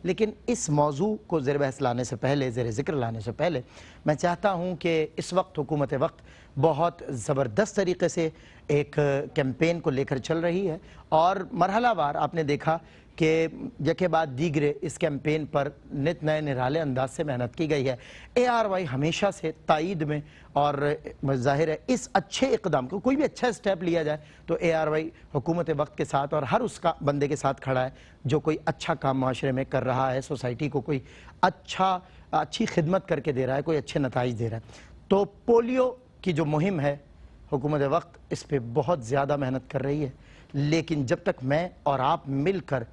लेकिन इस मौजू को ज़ेर बहस लाने से पहले, ज़ेर ज़िक्र लाने से पहले, मैं चाहता हूँ कि इस वक्त हुकूमत वक्त बहुत ज़बरदस्त तरीके से एक कैंपेन को लेकर चल रही है और मरहलावार आपने देखा कि यके बाद दीगरे इस कैंपेन पर नित नए निराले अंदाज से मेहनत की गई है। ARY हमेशा से तायद में और ज़ाहिर है इस अच्छे इक़दाम को, कोई भी अच्छा स्टेप लिया जाए तो ARY हुकूमत वक्त के साथ और हर उसका बंदे के साथ खड़ा है जो कोई अच्छा काम माशरे में कर रहा है, सोसाइटी को कोई अच्छी खिदमत करके दे रहा है, कोई अच्छे नताइज दे रहा है। तो पोलियो की जो मुहिम है हुकूमत वक्त इस पर बहुत ज़्यादा मेहनत कर रही है, लेकिन जब तक मैं और आप मिलकर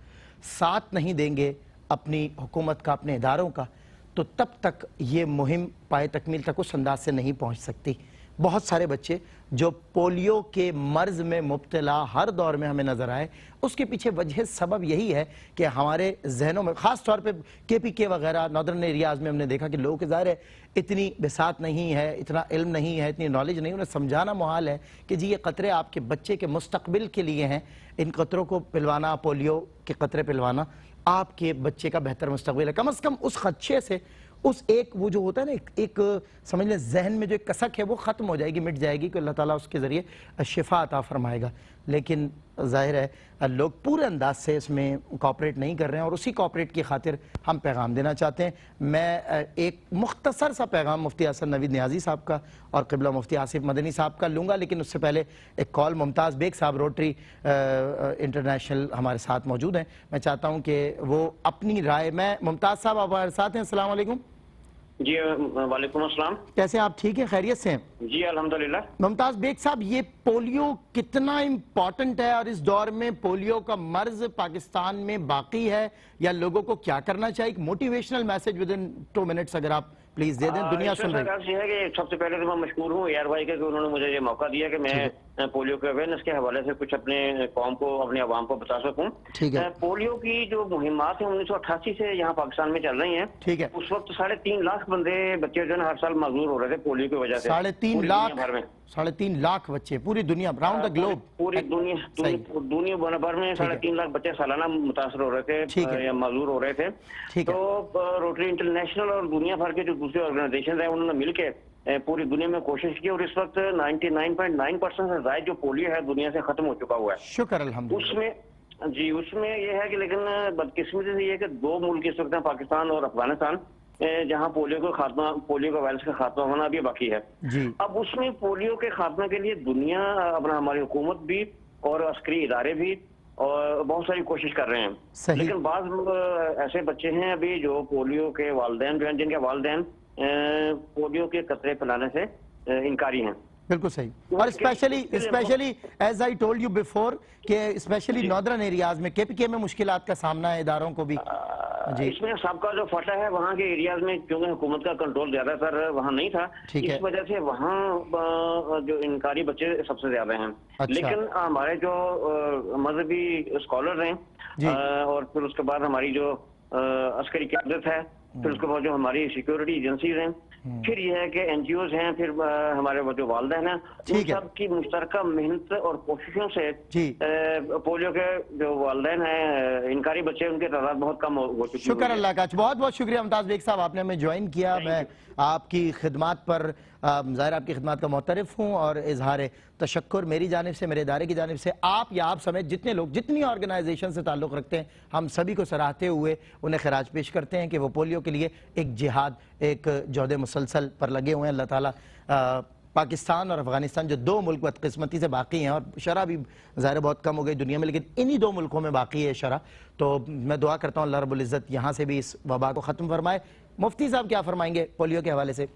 साथ नहीं देंगे अपनी हुकूमत का, अपने इदारों का, तो तब तक ये मुहिम पाए तकमील तक उस अंदाज से नहीं पहुंच सकती। बहुत सारे बच्चे जो पोलियो के मर्ज़ में मुब्तला हर दौर में हमें नज़र आए, उसके पीछे वजह सबब यही है कि हमारे जहनों में ख़ास तौर पे KPK वगैरह नॉर्दर्न एरियाज़ में हमने देखा कि लोगों के ज़ाहिर है इतनी बिसात नहीं है, इतना इल्म नहीं है, इतनी नॉलेज नहीं, उन्हें समझाना मुहाल है कि जी ये क़तरे आपके बच्चे के मुस्तक़बिल के लिए हैं, इन क़तरों को पिलवाना, पोलियो के क़तरे पिलवाना आपके बच्चे का बेहतर मुस्तक़बिल है। कम अज़ कम उस ख़दशे से, उस एक वो जो होता है ना एक समझ लें जहन में जो एक कसक है वो ख़त्म हो जाएगी, मिट जाएगी कि अल्लाह ताला उसके ज़रिए शिफा अता फरमाएगा। लेकिन ज़ाहिर है लोग पूरे अंदाज से इसमें कोऑपरेट नहीं कर रहे हैं और उसी कोऑपरेट की खातिर हम पैगाम देना चाहते हैं। मैं एक मुख्तसर सा पैगाम मुफ्ती हसन नवीद नियाज़ी साहब का और क़िबला मुफ्ती आसिफ मदनी साहब का लूँगा, लेकिन उससे पहले एक कॉल मुमताज़ बेग साहब रोटरी इंटरनेशनल हमारे साथ मौजूद हैं। मैं चाहता हूँ कि वो अपनी राय, मैं मुमताज़ साहब आप हमारे साथ हैं, अस्सलाम वालेकुम। जी वालेकुम अस्सलाम। कैसे आप, ठीक हैं, खैरियत से हैं? जी अल्हम्दुलिल्लाह। मुमताज़ बेग साहब, ये पोलियो कितना इम्पॉर्टेंट है और इस दौर में पोलियो का मर्ज पाकिस्तान में बाकी है या लोगों को क्या करना चाहिए? एक motivational message with in 2 minutes अगर आप प्लीज दे दें, दुनिया सुन रही है कि सबसे पहले तो मैं मशकूर हूँ ARY के कि उन्होंने मुझे ये मौका दिया कि मैं पोलियो के अवेयरनेस के हवाले से कुछ अपने कौम को, अपने अवाम को बता सकूँ। ठीक है। पोलियो की जो मुहिमात है 1988 से यहाँ पाकिस्तान में चल रही हैं। ठीक है। उस वक्त 3.5 लाख बच्चे जो है हर साल माजूर हो रहे थे पोलियो की वजह से। 3.5 लाख भर में 3.5 लाख बच्चे पूरी दुनिया, राउंड द ग्लोब, पूरी दुनिया भर में 3.5 लाख बच्चे सालाना मुतासर हो रहे थे या माजूर हो रहे थे। तो रोटरी इंटरनेशनल और दुनिया भर के जो दूसरे ऑर्गेनाइजेशन है उन्होंने मिलकर पूरी दुनिया में कोशिश की और इस वक्त 99.9% से ज्यादा जो पोलियो है दुनिया से खत्म हो चुका हुआ है। शुक्र अल्हम्दुलिल्लाह। उसमें ये है कि लेकिन बदकिस्मती से ये कि 2 मुल्क इस वक्त हैं, पाकिस्तान और अफगानिस्तान, जहां पोलियो का वायरस का खात्मा होना अभी बाकी है। अब उसमें पोलियो के खात्मे के लिए दुनिया, अपना हमारी हुकूमत भी और अस्करी इदारे भी और बहुत सारी कोशिश कर रहे हैं। लेकिन बाज़ ऐसे बच्चे हैं अभी जो पोलियो के वालिदैन जो हैं, जिनके वालिदैन पोलियो के कतरे पिलाने से इनकारी हैं। बिल्कुल सही। और specially as I told you before कि स्पेशली नॉर्दर्न एरियाज में KPK में मुश्किलात का सामना है इदारों को भी। इसमें सबका जो फटा है वहाँ के एरियाज में, क्योंकि हुकूमत का कंट्रोल ज्यादातर वहाँ नहीं था, इस वजह से वहाँ जो इनकारी बच्चे सबसे ज्यादा हैं। लेकिन हमारे जो मजहबी स्कॉलर हैं और फिर उसके बाद हमारी जो अस्करी क़यादत है, फिर उसके बाद जो हमारी सिक्योरिटी एजेंसीज हैं, फिर यह है कि NGOs हैं, फिर हमारे वो जो वालिदैन हैं, उन सब की मुश्तरका मेहनत और कोशिशों से पोलियो के जो वालिदैन हैं, इनकारी बच्चे, उनके तादाद बहुत कम हो चुकी है। शुक्र अल्लाह का। बहुत बहुत शुक्रिया मुमताज़ बेग साहब, आपने हमें ज्वाइन किया। मैं आपकी खिदमत पर ज़ाहिर आपकी खिदमत का मोतरफ़ हूँ और इजहार तशक्कुर मेरी जानिब से, मेरे इदारे की जानिब से आप या आप समेत जितने लोग, जितनी ऑर्गेनाइजेशन से ताल्लुक़ रखते हैं, हम सभी को सराहते हुए उन्हें खिराज पेश करते हैं कि वो पोलियो के लिए एक जिहाद, एक जौहद मुसलसल पर लगे हुए हैं। अल्लाह ताला पाकिस्तान और अफगानिस्तान जो 2 मुल्क बदकिस्मती से बाकी हैं, और शरह भी ज़ाहिर बहुत कम हो गई दुनिया में, लेकिन इन्हीं 2 मुल्कों में बाकी है शरह, तो मैं दुआ करता हूँ अल्लाह रब्बुल इज़्ज़त यहाँ से भी इस वबा को ख़त्म फरमाए। मुफ्ती साहब क्या फरमाएंगे पोलियो के हवाले से?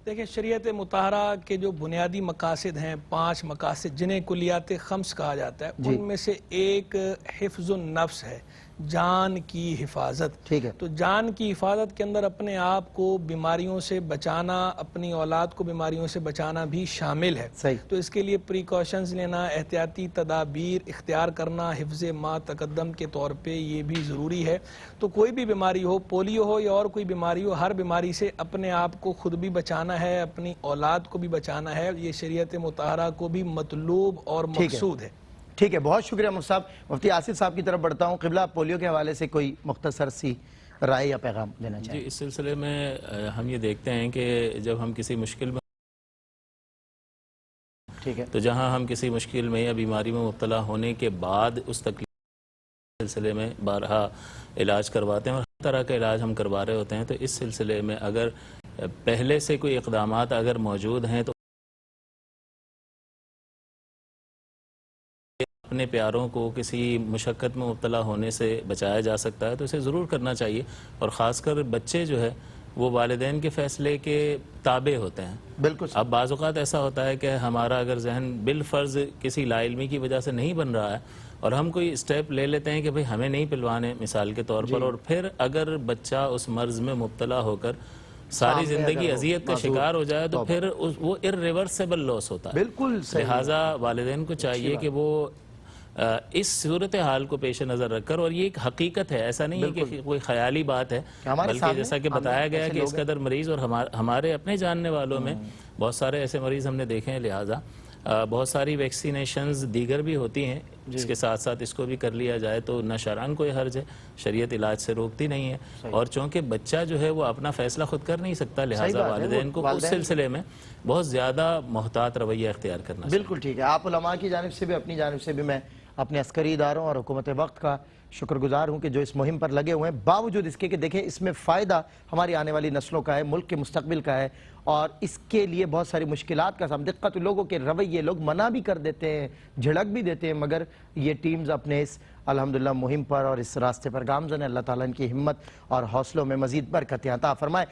देखिए, शरीयत मुताहरा के जो बुनियादी मकासद हैं, 5 मकासद जिन्हें कुलियात खम्स कहा जाता है, उनमें से एक हिफ्ज़ुन नफ्स है, जान की हिफाजत। ठीक है। तो जान की हिफाजत के अंदर अपने आप को बीमारियों से बचाना, अपनी औलाद को बीमारियों से बचाना भी शामिल है। सही। तो इसके लिए प्रिकॉशंस लेना, एहतियाती तदाबीर इख्तियार करना हिफ्ज़ मा तकद्दम के तौर पे ये भी ज़रूरी है। तो कोई भी बीमारी हो, पोलियो हो या और कोई बीमारी हो, हर बीमारी से अपने आप को खुद भी बचाना है, अपनी औलाद को भी बचाना है। ये शरीयत मुताहरा को भी मतलूब और मकसूद है। ठीक है, बहुत शुक्रिया मुफ्ती साहब। मुफ्ती आसिफ साहब की तरफ बढ़ता हूँ। क़िबला, पोलियो के हवाले से कोई मुख्तसर सी राय या पैगाम देना जी, चाहिए? इस सिलसिले में हम ये देखते हैं कि जब हम किसी मुश्किल में, ठीक है, तो जहां हम किसी मुश्किल में या बीमारी में मुब्तला होने के बाद उस तकलीफ के सिलसिले में बारहा इलाज करवाते हैं और हर तरह का इलाज हम करवा रहे होते हैं, तो इस सिलसिले में अगर पहले से कोई इक़दामात अगर मौजूद हैं तो अपने प्यारों को किसी मुशक्क़त में मुब्तला होने से बचाया जा सकता है तो इसे ज़रूर करना चाहिए। और ख़ासकर बच्चे जो है वो वालिदैन के फ़ैसले के ताबे होते हैं। बिल्कुल। अब बाज़ औक़ात ऐसा होता है कि हमारा अगर जहन बिलफ़र्ज़ किसी लाइल्मी की वजह से नहीं बन रहा है और हम कोई स्टेप ले लेते हैं कि भाई हमें नहीं पिलवाने मिसाल के तौर पर, और फिर अगर बच्चा उस मर्ज़ में मुब्तला होकर सारी ज़िंदगी अजियत का शिकार हो जाए तो फिर वो इर्रिवर्सिबल लॉस होता है। बिल्कुल सही। लिहाजा वालिदैन को चाहिए कि वो इस सूरत हाल को पेश नज़र रखकर, और ये एक हकीकत है, ऐसा नहीं है कि कोई ख्याली बात है, बल्कि जैसा कि बताया गया है कि इस कदर मरीज़ और हमारे अपने जानने वालों में बहुत सारे ऐसे मरीज़ हमने देखे हैं। लिहाजा बहुत सारी वैक्सीनेशंस दीगर भी होती हैं, इसके साथ साथ इसको भी कर लिया जाए तो न शरअन कोई हर्ज है, शरीयत इलाज से रोकती नहीं है। और चूँकि बच्चा जो है वो अपना फैसला खुद कर नहीं सकता, लिहाजा वालिदैन को उस सिलसिले में बहुत ज़्यादा मोहतात रवैया अख्तियार करना। बिल्कुल ठीक है। आप उलमा की जानिब से भी अपनी जानिब से भी मैं अपने अस्करी इदारों और हुकूमत वक्त का शुक्रगुजार हूँ कि जो इस मुहिम पर लगे हुए हैं, बावजूद इसके कि देखें इसमें फ़ायदा हमारी आने वाली नस्लों का है, मुल्क के मुस्तकबिल का है, और इसके लिए बहुत सारी मुश्किलात का सामना, दिक्कत लोगों के रवैये, लोग मना भी कर देते हैं, झिड़क भी देते हैं, मगर ये टीम्स अपने इस अल्हम्दुलिल्लाह मुहिम पर और इस रास्ते पर गामज़न है। अल्लाह ताला इनकी हिम्मत और हौसलों में मज़ीद बरकत अता फरमाए।